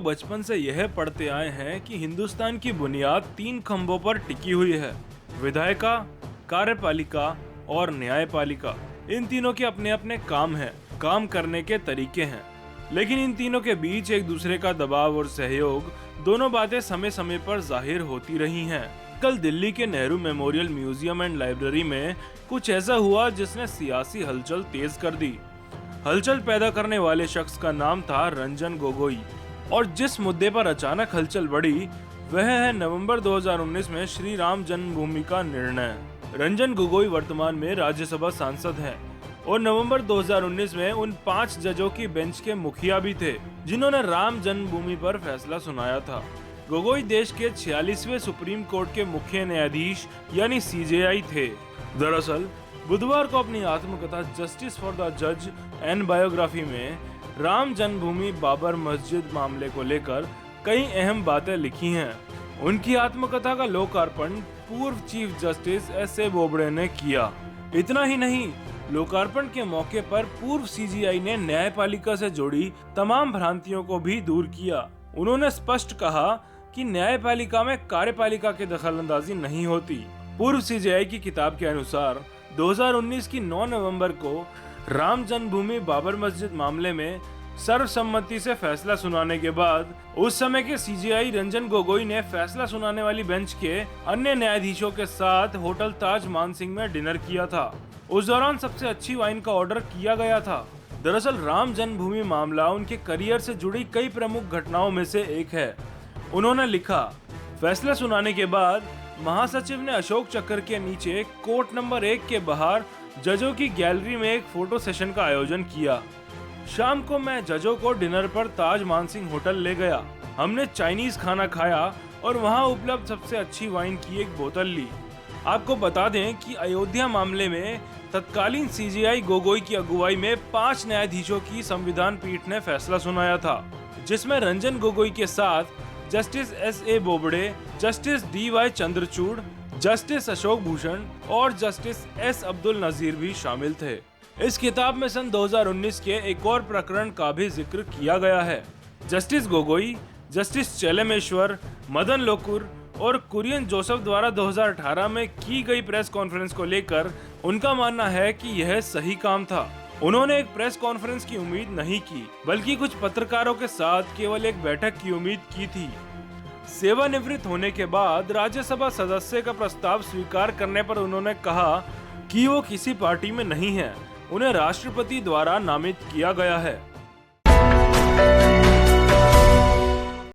लोग बचपन से यह पढ़ते आए हैं कि हिंदुस्तान की बुनियाद 3 खंभों पर टिकी हुई है: विधायिका, कार्यपालिका और न्यायपालिका। इन तीनों के अपने अपने काम हैं, काम करने के तरीके हैं, लेकिन इन तीनों के बीच एक दूसरे का दबाव और सहयोग, दोनों बातें समय समय पर जाहिर होती रही हैं। कल दिल्ली के Nehru memorial museum and library में कुछ ऐसा हुआ जिसने सियासी हलचल तेज कर दी। हलचल पैदा करने वाले शख्स का नाम था रंजन गोगोई, और जिस मुद्दे पर अचानक हलचल बढ़ी वह है नवंबर 2019 में श्री राम जन्मभूमि का निर्णय। रंजन गोगोई वर्तमान में राज्यसभा सांसद हैं और नवंबर 2019 में उन 5 जजों की बेंच के मुखिया भी थे जिन्होंने राम जन्मभूमि पर फैसला सुनाया था। गोगोई देश के 46वें सुप्रीम कोर्ट के मुख्य न्यायाधीश यानी CJI थे। दरअसल बुधवार को अपनी आत्मकथा जस्टिस फॉर द जज एंड बायोग्राफी में राम जन्मभूमि बाबर मस्जिद मामले को लेकर कई अहम बातें लिखी हैं। उनकी आत्मकथा का लोकार्पण पूर्व चीफ जस्टिस S.A. बोबड़े ने किया। इतना ही नहीं, लोकार्पण के मौके पर पूर्व CJI ने न्यायपालिका से जुड़ी तमाम भ्रांतियों को भी दूर किया। उन्होंने स्पष्ट कहा कि न्यायपालिका में कार्यपालिका की दखलंदाजी नहीं होती। पूर्व CJI की किताब के अनुसार 2019 की 9 नवंबर को राम जन्मभूमि बाबर मस्जिद मामले में सर्वसम्मति से फैसला सुनाने के बाद उस समय के CJI रंजन गोगोई ने फैसला सुनाने वाली बेंच के अन्य न्यायाधीशों के साथ होटल ताज मानसिंह में डिनर किया था। उस दौरान सबसे अच्छी वाइन का ऑर्डर किया गया था। दरअसल राम जन्मभूमि मामला उनके करियर से जुड़ी कई प्रमुख घटनाओं में से एक है। उन्होंने लिखा, फैसला सुनाने के बाद महासचिव ने अशोक चक्र के नीचे कोर्ट नंबर 1 के बाहर जजों की गैलरी में एक फोटो सेशन का आयोजन किया। शाम को मैं जजों को डिनर पर ताज मानसिंह होटल ले गया। हमने चाइनीज खाना खाया और वहां उपलब्ध सबसे अच्छी वाइन की एक बोतल ली। आपको बता दें कि अयोध्या मामले में तत्कालीन CJI गोगोई की अगुवाई में 5 न्यायाधीशों की संविधान पीठ ने फैसला सुनाया था, जिसमें रंजन गोगोई के साथ justice S.A. Bobde, justice D.Y. Chandrachud, justice Ashok Bhushan और जस्टिस S. अब्दुल नजीर भी शामिल थे। इस किताब में सन 2019 के एक और प्रकरण का भी जिक्र किया गया है। जस्टिस गोगोई, जस्टिस चेलेमेश्वर, मदन लोकुर और कुरियन जोसेफ द्वारा 2018 में की गई प्रेस कॉन्फ्रेंस को लेकर उनका मानना है कि यह सही काम था। उन्होंने एक प्रेस कॉन्फ्रेंस की उम्मीद नहीं की, बल्कि कुछ पत्रकारों के साथ केवल एक बैठक की उम्मीद की थी। सेवानिवृत्त होने के बाद राज्यसभा सदस्य का प्रस्ताव स्वीकार करने पर उन्होंने कहा कि वो किसी पार्टी में नहीं है, उन्हें राष्ट्रपति द्वारा नामित किया गया है।